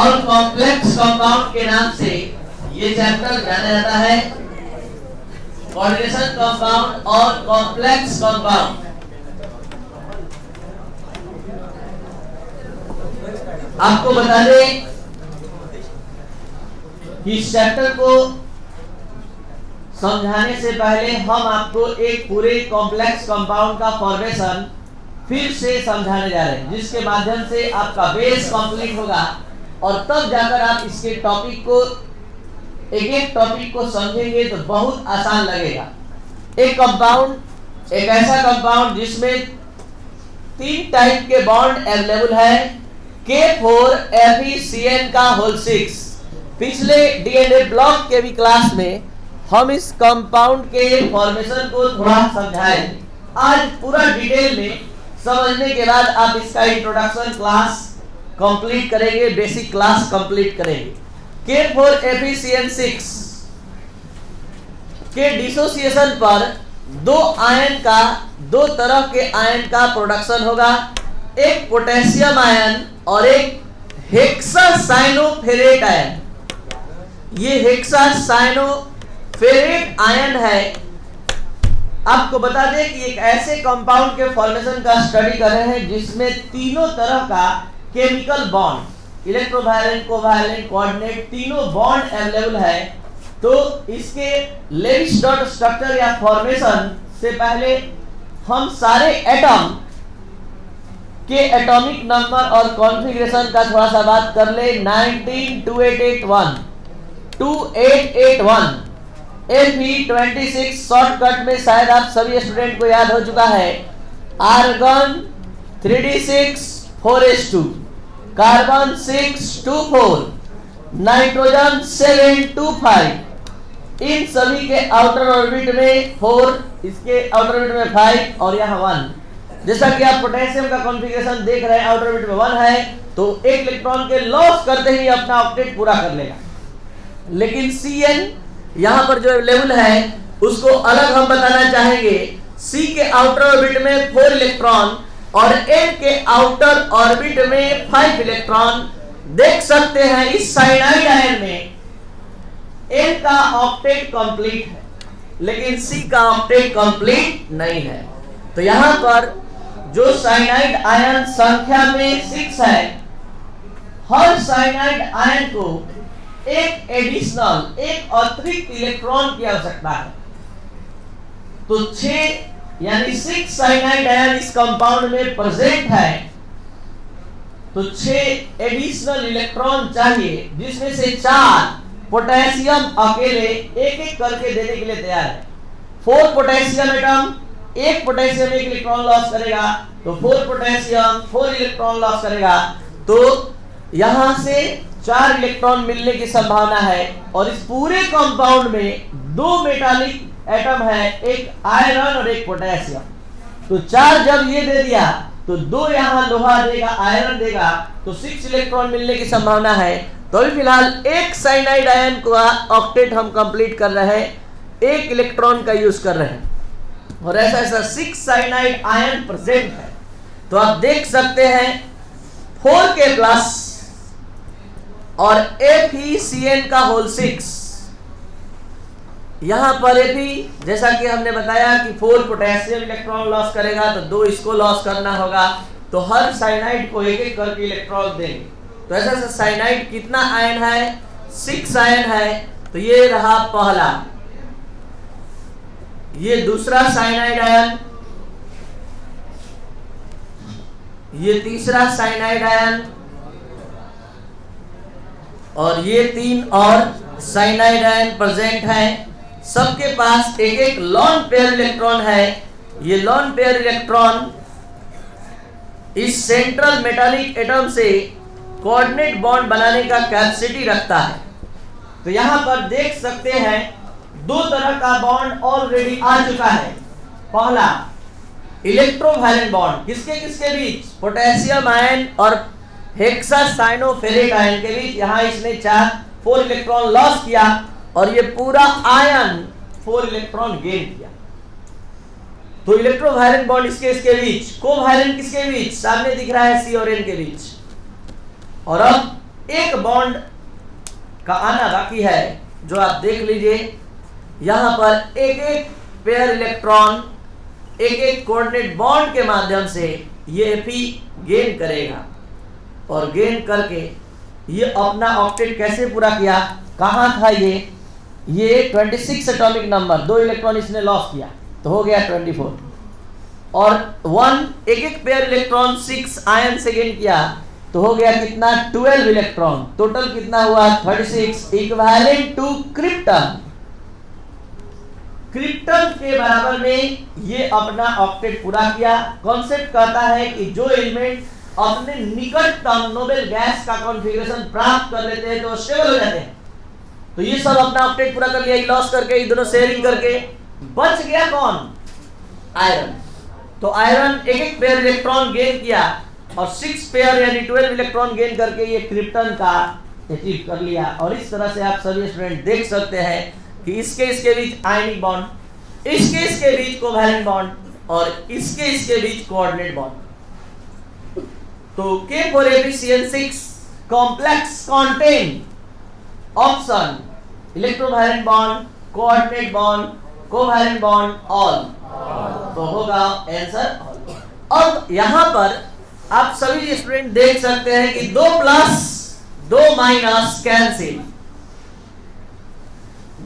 और complex compound के नाम से ये चैप्टर जाना जाता है। कोऑर्डिनेशन कंपाउंड और कॉम्प्लेक्स कंपाउंड। आपको बता दें कि इस चैप्टर को समझाने से पहले हम आपको एक पूरे कॉम्प्लेक्स कंपाउंड का फॉर्मेशन फिर से समझाने जा रहे हैं, जिसके माध्यम से आपका बेस कंप्लीट होगा और तब जाकर आप इसके टॉपिक को एक टॉपिक को समझेंगे तो बहुत आसान लगेगा। एक कंपाउंड एक ऐसा कंपाउंड जिसमें 3 टाइप के बॉन्ड अवेलेबल है, K4FeCN का होल 6। पिछले डीएनए ब्लॉक के भी क्लास में हम इस कंपाउंड के फॉर्मेशन को थोड़ा समझाए। आज पूरा डिटेल में समझने के बाद आप इसका इंट्रोडक्शन क्लास कंप्लीट करेंगे, बेसिक क्लास कंप्लीट करेंगे। K4FeCN6 के डिसोसिएशन पर दो तरह के आयन का प्रोडक्शन होगा, एक पोटेशियम आयन और एक हेक्सासाइनोफेरेट आयन। ये हेक्सासाइनोफेरेट आयन है। आपको बता दें कि एक ऐसे कंपाउंड के फॉर्मेशन का स्टडी कर रहे हैं जिसमें तीनों तरह का केमिकल बॉन्ड, इलेक्ट्रोवायलेंट, कोवायलेंट, कोऑर्डिनेट, तीनों बॉन्ड अवेलेबल है। तो इसके लेविस डॉट स्ट्रक्चर या फॉर्मेशन से पहले हम सारे एटम के एटॉमिक नंबर और कॉन्फ़िगरेशन का थोड़ा सा बात कर ले। 2881 Fe26 शॉर्टकट में शायद आप सभी स्टूडेंट को याद हो चुका है। Argon 3d6 4s2, carbon 6 2 4, nitrogen 7 2 5। इन सभी के आउटर ऑर्बिट में 4, इसके आउटर ऑर्बिट में 5 और यहाँ 1। जैसा कि आप पोटेशियम का कॉन्फ़िगरेशन देख रहे हैं, आउटर ऑर्बिट में 1 है तो एक इलेक्ट्रॉन के लॉस करते ही अपना ऑक्टेट पूरा कर लेगा। लेकिन Cn यहाँ पर जो अवेलेबल है उसको अलग हम बताना चाहेंगे। C के आउटर ऑर्बिट में 4 इलेक्ट्रॉन और N के आउटर ऑर्बिट में 5 इलेक्ट्रॉन। देख सकते हैं इस साइनाइड आयन में N का ऑक्टेट कंप्लीट है लेकिन C का ऑक्टेट कंप्लीट नहीं है। तो यहाँ पर जो साइनाइड आयन संख्या में 6 है, हर साइनाइड आयन को एक अतिरिक्त इलेक्ट्रॉन की आवश्यकता है। तो 6 यानी 6 साइनाइड आयन इस कंपाउंड में प्रेजेंट है, तो 6 एडिशनल इलेक्ट्रॉन चाहिए, जिसमें से 4 पोटेशियम अकेले एक करके देने के लिए तैयार है। 4 पोटेशियम एटम, एक पोटेशियम एक इलेक्ट्रॉन लॉस करेगा तो 4 पोटेशियम 4 इलेक्ट्रॉन लॉस करेगा, तो यहां से 4 इलेक्ट्रॉन मिलने की संभावना है। और इस पूरे कंपाउंड में 2 मेटालिक एटम है, एक आयरन और एक पोटेशियम। तो 4 जब ये दे दिया तो 2 यहां लोहा देगा, आयरन देगा, तो 6 इलेक्ट्रॉन मिलने की संभावना है। तो अभी फिलहाल एक साइनाइड आयन का ऑक्टेट हम कंप्लीट कर रहे हैं, एक इलेक्ट्रॉन का यूज कर रहे हैं और ऐसा 6 साइनाइड आयन प्रेजेंट है। तो आप देख सकते हैं 4K प्लस और FeCN का होल 6। यहां पर Fe, जैसा कि हमने बताया कि 4 पोटेशियम इलेक्ट्रॉन लॉस करेगा तो 2 इसको लॉस करना होगा, तो हर साइनाइड को एक करके इलेक्ट्रॉन देंगे। तो ऐसा साइनाइड कितना आयन है? 6 आयन है। तो ये रहा पहला, ये दूसरा साइनाइड आयन, ये तीसरा साइनाइड आयन और ये 3 और साइनाइड आयन प्रेजेंट है। सबके पास एक लॉन पेयर इलेक्ट्रॉन है। ये लॉन पेयर इलेक्ट्रॉन इस सेंट्रल मेटालिक एटम से कोऑर्डिनेट बॉन्ड बनाने का कैपेसिटी रखता है। तो यहां पर देख सकते हैं 2 तरह का बॉन्ड ऑलरेडी आ चुका है। पहला इलेक्ट्रोवायलेंट बॉन्ड, किसके किसके बीच? पोटेशियम आयन और हेक्सासाइनोफेरेट आयन के बीच। यहां इसने 4 इलेक्ट्रॉन लॉस किया और ये पूरा आयन 4 इलेक्ट्रॉन गेन किया। तो इलेक्ट्रोवायलेंट बॉन्ड इसके बीच, कोवायलेंट किसके बीच? सामने दिख रहा है C और N के बीच। और अब एक बॉन्ड का आना बाकी है, जो आप देख लीजिए यहां पर एक एक पेयर इलेक्ट्रॉन एक एक कोऑर्डिनेट बॉन्ड के माध्यम से ये Fe गेन करेगा और गेन करके ये अपना ऑक्टेट कैसे पूरा किया, कहां था ये 26 एटॉमिक नंबर, 2 इलेक्ट्रॉन इसने लॉस किया तो हो गया 24, और 1 एक एक पेयर इलेक्ट्रॉन 6 आयन से गेन किया तो हो गया कितना 12 इलेक्ट्रॉन, टोटल कितना हुआ 36, इक्विवेलेंट टू क्रिप्टन। क्रिप्टन के बराबर में ये अपना ऑक्टेट पूरा किया। कॉन्सेप्ट कहता है कि जो एलिमेंट अपने निकटतम नोबेल गैस का कॉन्फ़िगरेशन प्राप्त कर लेते हैं तो स्टेबल हो जाते हैं। तो ये सब अपना ऑक्टेट पूरा कर लिया, लॉस करके, ये दोनों शेयरिंग करके। बच गया कौन? आयरन। तो आयरन एक एक पेयर इलेक्ट्रॉन गेन किया और 6 पेयर यानी 12 इलेक्ट्रॉन गेन करके ये क्रिप्टन का अचीव कर लिया। और इस तरह से आप सभी स्टूडेंट देख सकते हैं कि इसके बीच आयनिक बॉन्ड, इसके बीच कोवैलेंट बॉन्ड और इसके बीच कोऑर्डिनेट बॉन्ड। तो K4Fe6 complex contain option electrovalent bond, coordinate bond, covalent bond, all. तो होगा आंसर ऑल। अब यहां पर आप सभी स्टूडेंट देख सकते हैं कि 2 प्लस 2 माइनस कैंसिल,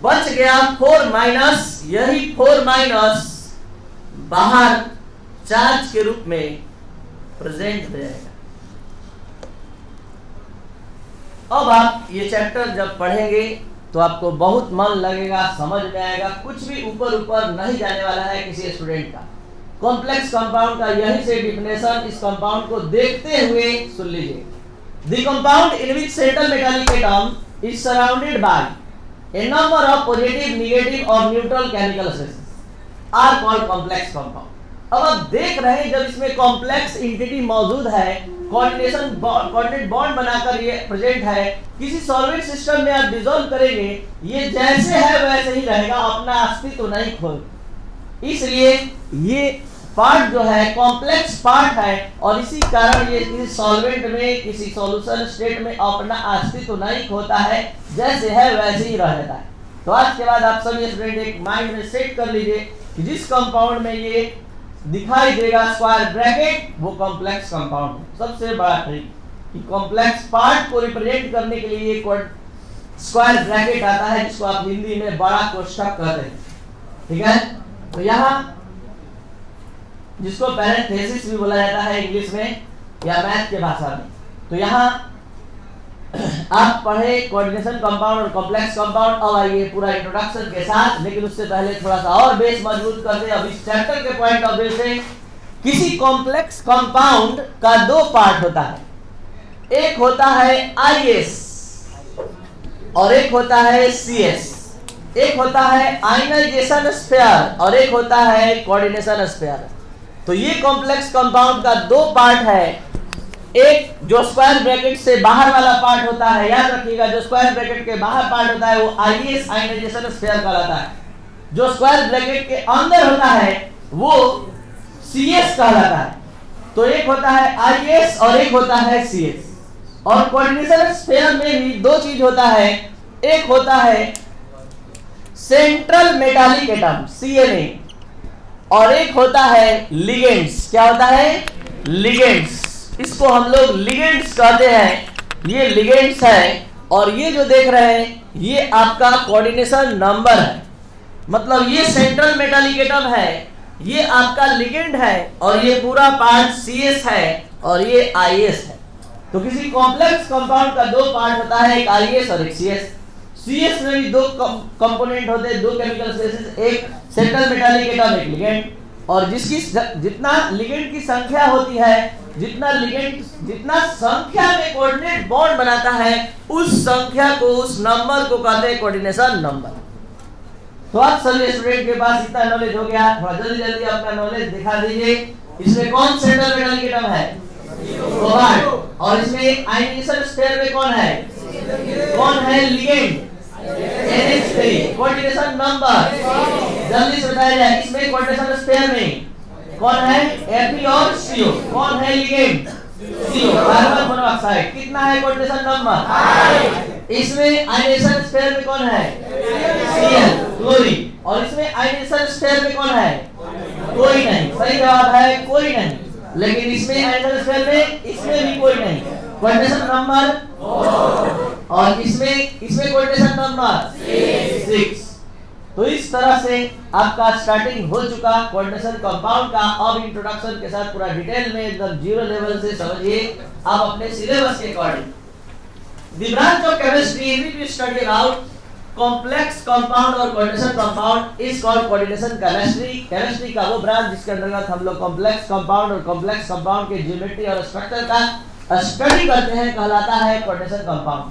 बच गया 4 माइनस, यही 4 माइनस बाहर चार्ज के रूप में प्रेजेंट हो जाएगा। अब आप ये चैप्टर जब पढ़ेंगे तो आपको बहुत मन लगेगा, समझ में आएगा, कुछ भी ऊपर नहीं जाने वाला है किसी स्टूडेंट का। कॉम्प्लेक्स कंपाउंड का यही से डिफिनेशन, इस कंपाउंड को देखते हुए सुन लीजिए। The compound in which central metallic atom is surrounded by a number of positive, negative और neutral chemical stresses are called complex compound। अब आप देख रहे हैं जब इसमें कॉम्प्लेक्स इंटिटी मौजूद है, कोऑर्डिनेट बॉन्ड बनाकर ये प्रेजेंट है, किसी सॉल्वेंट सिस्टम में आप डिसॉल्व करेंगे ये जैसे है वैसे ही रहेगा, अपना अस्तित्व नहीं खोए। इसलिए ये पार्ट जो है कॉम्प्लेक्स पार्ट है और इसी कारण ये किसी सॉल्वेंट में, किसी सॉल्यूशन स्टेट में अपना अस्तित्व नहीं खोता है, जैसे है वैसे ही रहता है। तो आज के बाद आप सभी स्टूडेंट एक माइंड में सेट कर लीजिए कि जिस कंपाउंड में ये दिखाई देगा स्क्वायर ब्रैकेट, वो कॉम्प्लेक्स कंपाउंड है। सबसे बड़ा ट्रिक कि कॉम्प्लेक्स पार्ट को रिप्रेजेंट करने के लिए एक स्क्वायर ब्रैकेट आता है जिसको आप हिंदी में बड़ा कोष्ठक कहते हैं, ठीक है। तो यहाँ जिसको पैरेंथेसिस भी बोला जाता है इंग्लिश में या मैथ के भाषा में। तो यहाँ आप पढ़े कोऑर्डिनेशन कंपाउंड और कॉम्प्लेक्स कंपाउंड। अब आइए पूरा इंट्रोडक्शन के साथ, लेकिन उससे पहले थोड़ा सा और बेस मजबूत करते हैं। अब इस चैप्टर के पॉइंट ऑफ व्यू से किसी कॉम्प्लेक्स कंपाउंड का 2 पार्ट होता है, एक होता है IS और एक होता है CS। एक होता है आयनाइजेशन स्फीयर और एक होता है कोऑर्डिनेशन स्फीयर। तो ये कॉम्प्लेक्स कंपाउंड का 2 पार्ट है। एक जो स्क्वायर ब्रैकेट से बाहर वाला पार्ट होता है, याद रखिएगा, जो स्क्वायर ब्रैकेट के बाहर पार्ट होता है वो IS आयनाइजेशन स्फीयर कहलाता है। जो स्क्वायर ब्रैकेट के अंदर होता है वो CS कहलाता है। तो एक होता है IS और एक होता है CS। और कोऑर्डिनेशन स्फीयर में भी 2 चीज होता है, एक होता है सेंट्रल मेटालिक एटम CMA और एक होता है लिगेंड्स। क्या होता है? लिगेंड्स। इसको हम लोग लिगेंड्स कहते हैं। ये लिगेंड्स है और ये जो देख रहे हैं ये आपका कोऑर्डिनेशन नंबर है। मतलब ये सेंट्रल मेटालिक एटम है, ये आपका लिगेंड है और ये पूरा पार्ट CS है और ये IS है। तो किसी कॉम्प्लेक्स कंपाउंड का 2 पार्ट होता है, एक IS और एक CS। CS में भी 2 कंपोनेंट होते हैं, 2 केमिकल स्पेसीज, एक सेंट्रल मेटालिक एटम, एक लिगेंड। और जिसकी जितना लिगेंड की संख्या होती है, जितना संख्या में कोऑर्डिनेट बॉन्ड बनाता है, उस संख्या को, उस नंबर को कहते हैं कोऑर्डिनेशन नंबर। तो आप सभी स्टूडेंट के पास इतना नॉलेज हो गया, थोड़ा जल्दी अपना नॉलेज दिखा दीजिए। इसमें कौन सेंट्रल मेटालिक एटम है? कोबाल्ट। और इसमें आयनाइजेशन स्फीयर में कौन है? कौन है लिगेंड? NH3। कोऑर्डिनेशन नंबर जल्दी से बताया जाए। इसमें कोऑर्डिनेशन स्फीयर में कौन है? Fe और CO। कौन है लिगेंड? 0। कार्बन मोनोऑक्साइड कितना है कोऑर्डिनेशन नंबर? इसमें आयनेशन स्फीयर में कौन है? Cl, chlorine. और इसमें आयनेशन स्फीयर में कौन है? कोई नहीं। सही जवाब है कोई नहीं। लेकिन इसमें आयनेशन स्फीयर में इसमें भी कोई नहीं। कोऑर्डिनेशन नंबर और इसमें कोऑर्डिनेशन नंबर 6। तो इस तरह से आपका स्टार्टिंग हो चुका कोऑर्डिनेशन कंपाउंड का। अब इंट्रोडक्शन के साथ पूरा डिटेल में एकदम जीरो लेवल से समझिए आप अपने सिलेबस के according. The branch of chemistry in which we study about complex compound और coordination compound is called coordination chemistry. Chemistry का वो ब्रांच जिसके अंतर्गत हम लोग कॉम्प्लेक्स कंपाउंड और कॉम्प्लेक्स कंपाउंड के ज्योमेट्री और स्ट्रक्चर का स्टडी करते हैं, कहलाता है कोऑर्डिनेशन कंपाउंड।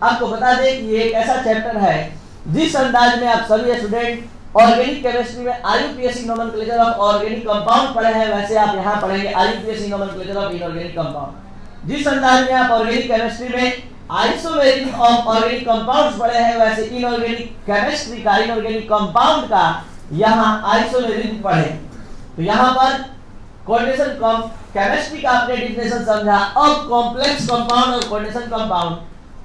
आपको बता दें कि ये एक ऐसा चैप्टर है जिस अंदाज में आप सभी स्टूडेंट ऑर्गेनिक केमिस्ट्री में IUPAC nomenclature of organic compound पढ़े हैं, वैसे आप यहाँ पढ़ेंगे IUPAC nomenclature of inorganic compound. जिस अंदाज में आप ऑर्गेनिक केमिस्ट्री में आइसोमेरिज्म ऑफ ऑर्गेनिक कंपाउंड्स पढ़े हैं, वैसे इनऑर्गेनिक केमिस्ट्री का इनऑर्गेनिक कंपाउंड का यहाँ आइसोमेरिज्म पढ़े। तो यहाँ पर कोऑर्डिनेशन केमिस्ट्री का आपने डिफिनेशन समझा। अब कॉम्प्लेक्स कंपाउंड और कोऑर्डिनेशन कंपाउंड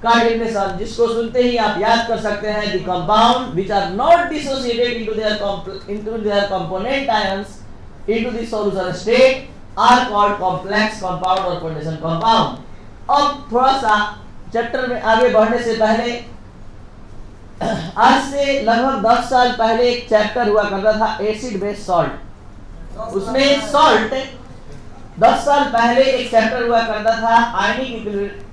का डिफिनेशन जिसको सुनते ही आप याद कर सकते हैं, the compound which are not dissociated into their component ions into the solution state are called complex compound और कोऑर्डिनेशन कंपाउंड। अब थोड़ा सा चैप्टर में आगे बढ़ने से पहले आज से लगभग 10 साल पहले एक चैप्टर हुआ करता था एसिड बेस सॉल्ट। उसमें सॉल्ट 10 साल पहले एक चैप्टर हुआ करता था आयनिक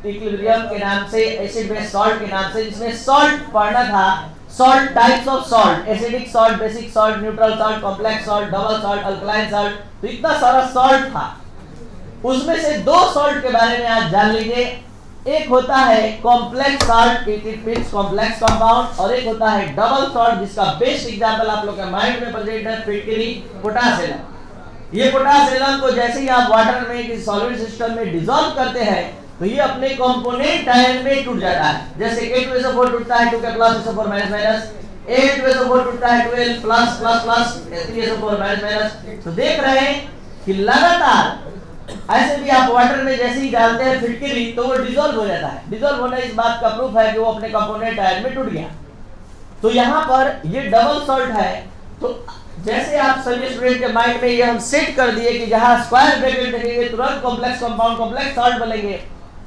इक्विलिब्रियम के नाम से, एसिड बेस सॉल्ट के नाम से, जिसमें सॉल्ट पढ़ना था। Salt types of salt, acidic salt, basic salt, neutral salt, complex salt, double salt, alkaline salt, तो इतना सारा सॉल्ट था। उसमें से 2 सॉल्ट के बारे में आज जान लीजिए। एक होता है complex salt, it means complex compound, और एक होता है डबल सॉल्ट जिसका बेस्ट एग्जांपल आप लोग के माइंड में प्रेजेंट है, फिटकरी, पोटाश एलम। ये पोटाश एलम को जैसे ही आप वाटर में किसी सॉलिड सिस्टम में डिसॉल्व करते हैं तो ये अपने कंपोनेंट आयन में टूट जाता है। जैसे K2SO4 टूटता है 2K+SO4 माइनस, A2SO4 टूटता है 12 plus plus plus 3SO4 minus. तो देख रहे हैं कि लगातार ऐसे भी आप वाटर में जैसे ही डालते हैं फिटकरी तो वो डिसॉल्व हो जाता है। डिसॉल्व होना इस बात का प्रूफ है कि वो अपने कंपोनेंट आयन में टूट गया। तो यहाँ पर ये डबल सॉल्ट है। तो जैसे आप सभी स्टूडेंट के माइंड में ये हम सेट कर दिए कि जहां स्क्वायर ब्रैकेट देखेंगे तुरंत कॉम्प्लेक्स कंपाउंड, कॉम्प्लेक्स सॉल्ट बनेंगे।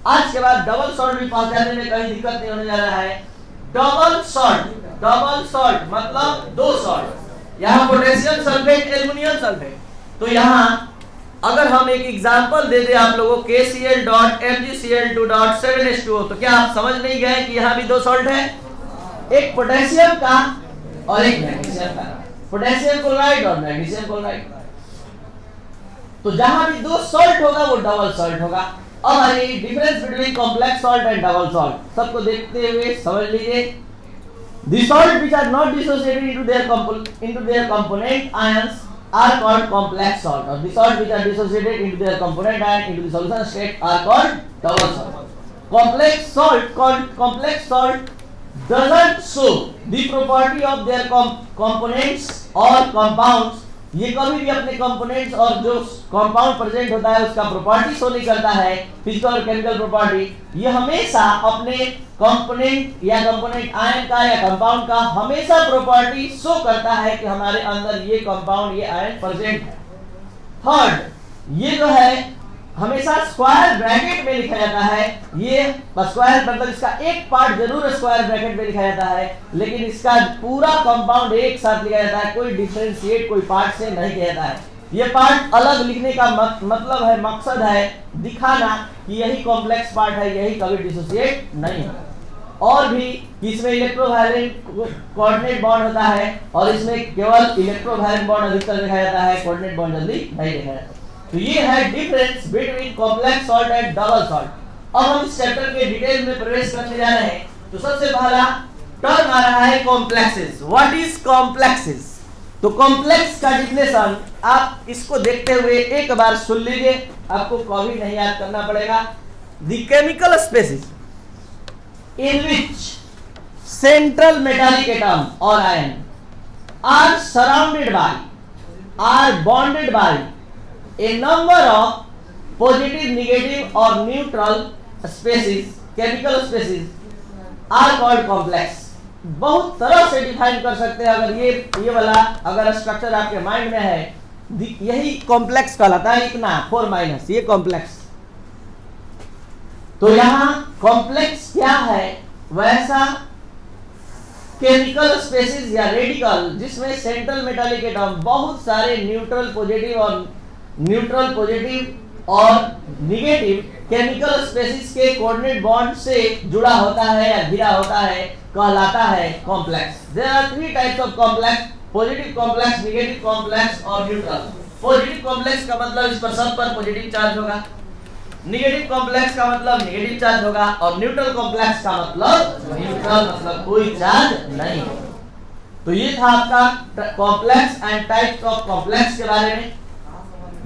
आज के बाद डबल सॉल्ट भी पहुंचाने में कहीं दिक्कत नहीं होने जा रहा है। डबल सॉल्ट मतलब 2 सॉल्ट, यहाँ पोटेशियम सल्फेट, एल्युमिनियम सल्फेट। तो यहाँ अगर हम एक एग्जांपल दे दे आप लोगों KCl.MgCl2.7H2O, तो क्या आप समझ नहीं गए कि यहाँ भी 2 सॉल्ट है, एक पोटेशियम का और एक मैग्नीशियम का, पोटेशियम क्लोराइड और मैग्नीशियम क्लोराइड। तो जहां भी 2 सॉल्ट होगा वो डबल सॉल्ट होगा। अब आइए difference between complex salt and double salt सबको देखते हुए समझ लीजिए। The salt which are not dissociated into their component ions are called complex salt, or the salt which are dissociated into their component ion into the solution state are called double salt. Complex salt doesn't show the property of their components or compounds. ये कभी भी अपने components और जो compound present होता है उसका property show नहीं करता है, फिजिकल और केमिकल प्रॉपर्टी। ये हमेशा अपने कंपोनेंट या कंपोनेंट आयन का या कंपाउंड का हमेशा प्रॉपर्टी शो करता है कि हमारे अंदर ये कंपाउंड, ये आयन प्रेजेंट है। थर्ड, ये जो है हमेशा स्क्वायर ब्रैकेट में लिखा जाता है। ये स्क्वायर मतलब इसका एक पार्ट जरूर स्क्वायर ब्रैकेट में लिखा जाता है, लेकिन इसका पूरा कंपाउंड एक साथ लिखा जाता है, कोई डिफरेंशिएट कोई पार्ट से नहीं किया जाता है। ये पार्ट अलग लिखने का मतलब है, मकसद है दिखाना कि यही कॉम्प्लेक्स पार्ट है, यही कभी डिसोसिएट नहीं है। और भी इसमें इलेक्ट्रोवायलेंट कोऑर्डिनेट बॉन्ड होता है और इसमें केवल इलेक्ट्रोवायलेंट बॉन्ड अधिकतर दिखाया जाता है, कोऑर्डिनेट बॉन्ड जल्दी नहीं दिखाया जाता। तो ये है difference between complex salt and double salt. अब हम इस चैप्टर के डिटेल में प्रवेश करने जा रहे हैं। तो सबसे पहला टर्म आ रहा है कॉम्प्लेक्सेस। What is complexes? तो कॉम्प्लेक्स का डिफिनेशन आप इसको देखते हुए एक बार सुन लीजिए, आपको कभी नहीं याद करना पड़ेगा। The chemical species in which central metallic atom or ion are surrounded by, are bonded by a number of positive, negative और neutral species, chemical species are called complex. बहुत तरह से डिफाइन कर सकते हैं। अगर ये वाला अगर स्ट्रक्चर आपके माइंड में है, यही कॉम्प्लेक्स कहलाता है। इतना 4- ये कॉम्प्लेक्स। तो यहां कॉम्प्लेक्स क्या है? वैसा केमिकल स्पेसिस या रेडिकल जिसमें सेंट्रल मेटालिक एटम बहुत सारे न्यूट्रल पॉजिटिव और नेगेटिव केमिकल स्पेसिस के कोऑर्डिनेट बॉन्ड से जुड़ा होता है या घिरा होता है, कहलाता है complex. There are 3 types of complex: positive complex, negative complex और न्यूट्रल। पॉजिटिव कॉम्प्लेक्स का मतलब इस पर सब पर पॉजिटिव चार्ज होगा, नेगेटिव कॉम्प्लेक्स का मतलब नेगेटिव चार्ज होगा और न्यूट्रल कॉम्प्लेक्स का मतलब न्यूट्रल, मतलब कोई चार्ज नहीं। तो ये था आपका complex and types of complex के बारे में।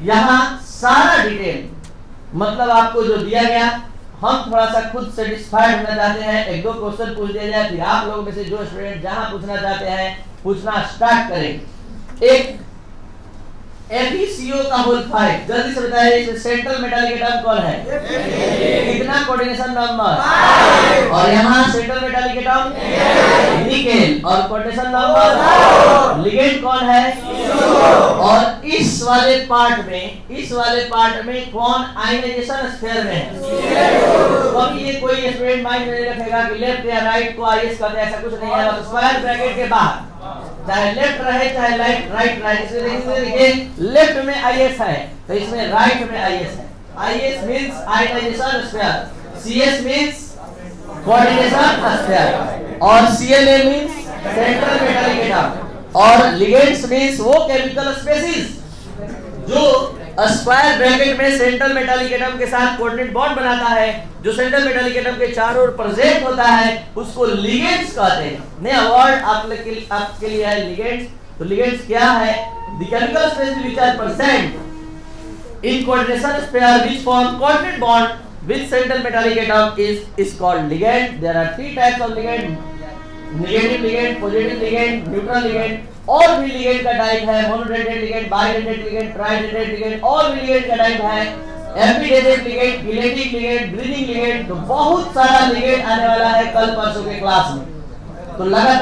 यहां सारा डिटेल मतलब आपको जो दिया गया, हम थोड़ा सा खुद सेटिस्फाइड होना चाहते हैं। 1-2 क्वेश्चन पूछ दिया जाए, फिर आप लोगों में से जो स्टूडेंट जहां पूछना चाहते हैं पूछना स्टार्ट करें। एक FeCO का होल 5, जल्दी से बताइए इसमें सेंट्रल मेटालिक एटम कौन है? कितना कोऑर्डिनेशन नंबर? 5। और यहाँ सेंट्रल मेटालिक एटम निकेल और कोऑर्डिनेशन नंबर 4। लिगेंड कौन है? और इस वाले पार्ट में कौन आयनाइजेशन स्फीयर में है? कभी ये कोई स्टूडेंट माइंड में नहीं रखेगा कि लेफ्ट या राइट को आईएस कहते हैं, ऐसा कुछ नहीं है। बस स्क्वायर ब्रैकेट के बाहर चाहे लेफ्ट रहे चाहे राइट रहे, इसमें देखिए लेफ्ट में आईएस है तो इसमें राइट में आईएस है। IS means ionisation sphere, CS means coordination sphere और CLA means central metallic atom और लिगेंड्स मींस वो केमिकल स्पेसिस जो स्क्वायर ब्रैकेट में सेंट्रल मेटालिक एटम के साथ कोऑर्डिनेट बॉन्ड बनाता है, जो सेंट्रल मेटालिक एटम के चारों ओर प्रेजेंट होता है, उसको लिगेंड्स कहते हैं। नया वर्ड आपके लिए है लिगेंड्स। तो लिगेंड्स क्या है? The chemical species which are present in coordination sphere which form coordinate bond with central metallic atom is called ligand. There are 3 types of ligand: negative ligand, positive ligand, neutral ligand. और भी ligand का type है monodentate ligand, bidentate ligand, tridentate ligand. और भी ligand का type है ambidentate ligand, chelating ligand, bridging ligand. तो बहुत सारा लिगेंड आने वाला है कल परसों के क्लास में। तो लगातार